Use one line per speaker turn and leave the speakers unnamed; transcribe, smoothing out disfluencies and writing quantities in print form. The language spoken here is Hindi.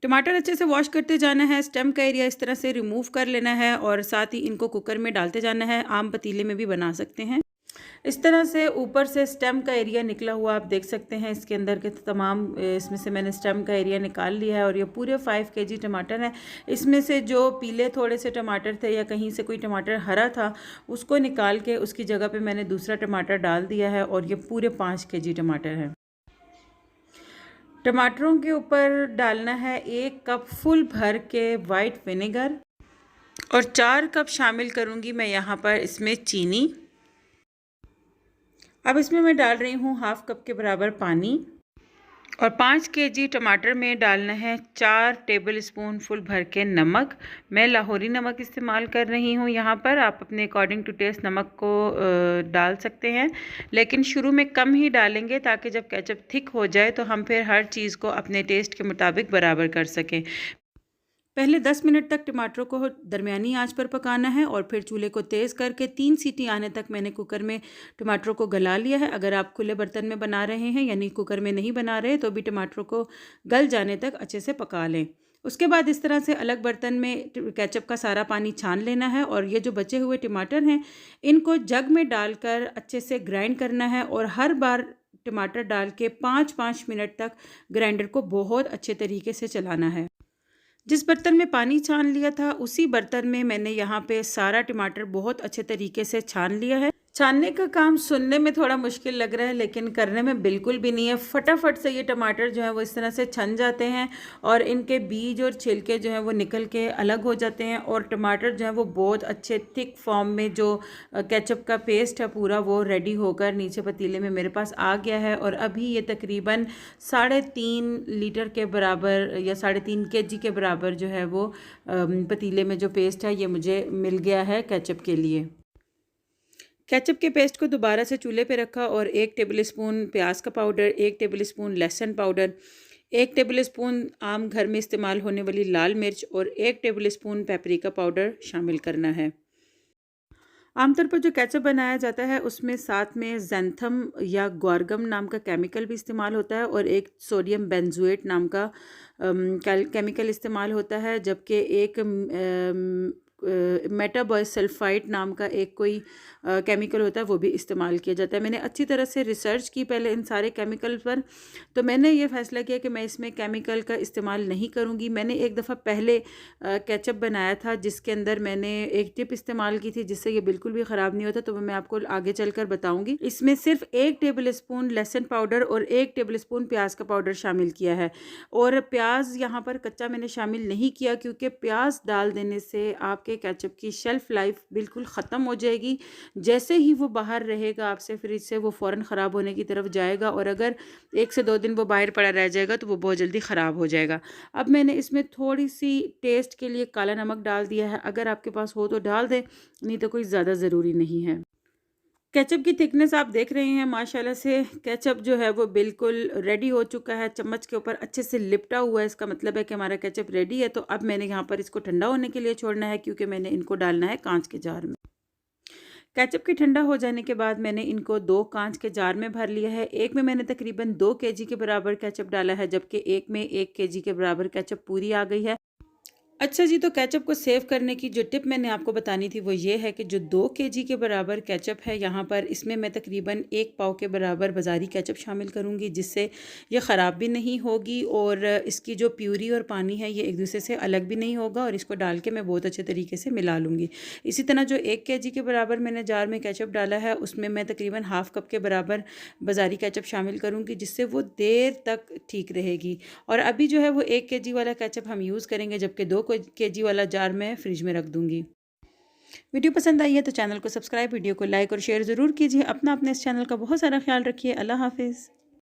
टमाटर अच्छे से वॉश करते जाना है, स्टेम का एरिया इस तरह से रिमूव कर लेना है और साथ ही इनको कुकर में डालते जाना है। आम पतीले में भी बना सकते हैं। इस तरह से ऊपर से स्टेम का एरिया निकला हुआ आप देख सकते हैं। इसके अंदर के तमाम इसमें से मैंने स्टेम का एरिया निकाल लिया है और ये पूरे 5 केजी टमाटर हैं। इसमें से जो पीले थोड़े से टमाटर थे या कहीं से कोई टमाटर हरा था उसको निकाल के उसकी जगह पे मैंने दूसरा टमाटर डाल दिया है और ये पूरे 5 केजी टमाटर हैं। टमाटरों के ऊपर डालना है 1 कप फुल भर के वाइट विनेगर और 4 कप शामिल करूँगी मैं यहाँ पर इसमें चीनी। अब इसमें मैं डाल रही हूँ हाफ कप के बराबर पानी और 5 केजी टमाटर में डालना है 4 टेबल स्पून फुल भर के नमक। मैं लाहौरी नमक इस्तेमाल कर रही हूँ यहाँ पर। आप अपने अकॉर्डिंग टू टेस्ट नमक को डाल सकते हैं, लेकिन शुरू में कम ही डालेंगे ताकि जब केचप थिक हो जाए तो हम फिर हर चीज़ को अपने टेस्ट के मुताबिक बराबर कर सकें। पहले 10 मिनट तक टमाटरों को दरमियानी आंच पर पकाना है और फिर चूल्हे को तेज़ करके 3 सीटी आने तक मैंने कुकर में टमाटरों को गला लिया है। अगर आप खुले बर्तन में बना रहे हैं यानी कुकर में नहीं बना रहे तो भी टमाटरों को गल जाने तक अच्छे से पका लें। उसके बाद इस तरह से अलग बर्तन में केचप का सारा पानी छान लेना है और ये जो बचे हुए टमाटर हैं इनको जग में डालकर अच्छे से ग्राइंड करना है और हर बार टमाटर डाल के 5-5 मिनट तक ग्राइंडर को बहुत अच्छे तरीके से चलाना है। जिस बर्तन में पानी छान लिया था उसी बर्तन में मैंने यहाँ पे सारा टमाटर बहुत अच्छे तरीके से छान लिया है। छानने का काम सुनने में थोड़ा मुश्किल लग रहा है लेकिन करने में बिल्कुल भी नहीं है। फटाफट से ये टमाटर जो है वो इस तरह से छन जाते हैं और इनके बीज और छिलके जो हैं वो निकल के अलग हो जाते हैं और टमाटर जो है वो बहुत अच्छे थिक फॉर्म में जो केचप का पेस्ट है पूरा वो रेडी होकर नीचे पतीले में मेरे पास आ गया है। और अभी ये तकरीबन 3.5 लीटर के बराबर या 3.5 केजी के बराबर जो है वो पतीले में जो पेस्ट है ये मुझे मिल गया है केचप के लिए। केचप के पेस्ट को दोबारा से चूल्हे पे रखा और 1 टेबल स्पून प्याज का पाउडर, 1 टेबल स्पून लहसुन पाउडर, 1 टेबल स्पून आम घर में इस्तेमाल होने वाली लाल मिर्च और 1 टेबल स्पून पेपरिका पाउडर शामिल करना है। आमतौर पर जो केचप बनाया जाता है उसमें साथ में ज़ैंथम या ग्वारगम नाम का केमिकल भी इस्तेमाल होता है और एक सोडियम बेंजोएट नाम का केमिकल इस्तेमाल होता है, जबकि एक मेटाबॉयसल्फाइड नाम का एक कोई केमिकल होता है वो भी इस्तेमाल किया जाता है। मैंने अच्छी तरह से रिसर्च की पहले इन सारे केमिकल पर, तो मैंने ये फ़ैसला किया कि मैं इसमें केमिकल का इस्तेमाल नहीं करूँगी। मैंने एक दफ़ा पहले केचप बनाया था जिसके अंदर मैंने एक टिप इस्तेमाल की थी जिससे ये बिल्कुल भी ख़राब नहीं होता, तो मैं आपको आगे चलकर बताऊँगी। इसमें सिर्फ 1 टेबल स्पून लहसुन पाउडर और 1 टेबल स्पून प्याज का पाउडर शामिल किया है और प्याज यहाँ पर कच्चा मैंने शामिल नहीं किया क्योंकि प्याज डाल देने से आपके केचप की शेल्फ़ लाइफ बिल्कुल ख़त्म हो जाएगी। जैसे ही वो बाहर रहेगा आपसे फ्रिज से वो फ़ौरन ख़राब होने की तरफ जाएगा और अगर 1 से 2 दिन वो बाहर पड़ा रह जाएगा तो वो बहुत जल्दी ख़राब हो जाएगा। अब मैंने इसमें थोड़ी सी टेस्ट के लिए काला नमक डाल दिया है, अगर आपके पास हो तो डाल दें, नहीं तो कोई ज़्यादा ज़रूरी नहीं है। केचप की थिकनेस आप देख रहे हैं माशाल्लाह से केचप जो है वो बिल्कुल रेडी हो चुका है, चम्मच के ऊपर अच्छे से लिपटा हुआ है। इसका मतलब है कि हमारा केचप रेडी है। तो अब मैंने यहाँ पर इसको ठंडा होने के लिए छोड़ना है क्योंकि मैंने इनको डालना है कांच के जार में। केचप के ठंडा हो जाने के बाद मैंने इनको 2 कांच के जार में भर लिया है। एक में मैंने तकरीबन 2 केजी के बराबर केचप डाला है जबकि एक में 1 केजी के बराबर केचप पूरी आ गई है। अच्छा जी, तो केचप को सेव करने की जो टिप मैंने आपको बतानी थी वो ये है कि जो 2 केजी के बराबर केचप है यहाँ पर, इसमें मैं तकरीबन 1 पाव के बराबर बाज़ारी केचप शामिल करूँगी जिससे ये ख़राब भी नहीं होगी और इसकी जो प्यूरी और पानी है ये एक दूसरे से अलग भी नहीं होगा और इसको डाल के मैं बहुत अच्छे तरीके से मिला लूँगी। इसी तरह जो 1 केजी के बराबर मैंने जार में केचप डाला है उसमें मैं तकरीबन हाफ़ कप के बराबर बाज़ारी केचप शामिल करूँगी जिससे वो देर तक ठीक रहेगी। और अभी जो है वो 1 केजी वाला केचप हम यूज़ करेंगे जबकि 2 केजी वाला जार मैं फ्रिज में रख दूंगी। वीडियो पसंद आई है तो चैनल को सब्सक्राइब, वीडियो को लाइक और शेयर ज़रूर कीजिए। अपना अपने इस चैनल का बहुत सारा ख्याल रखिए। अल्लाह हाफिज़।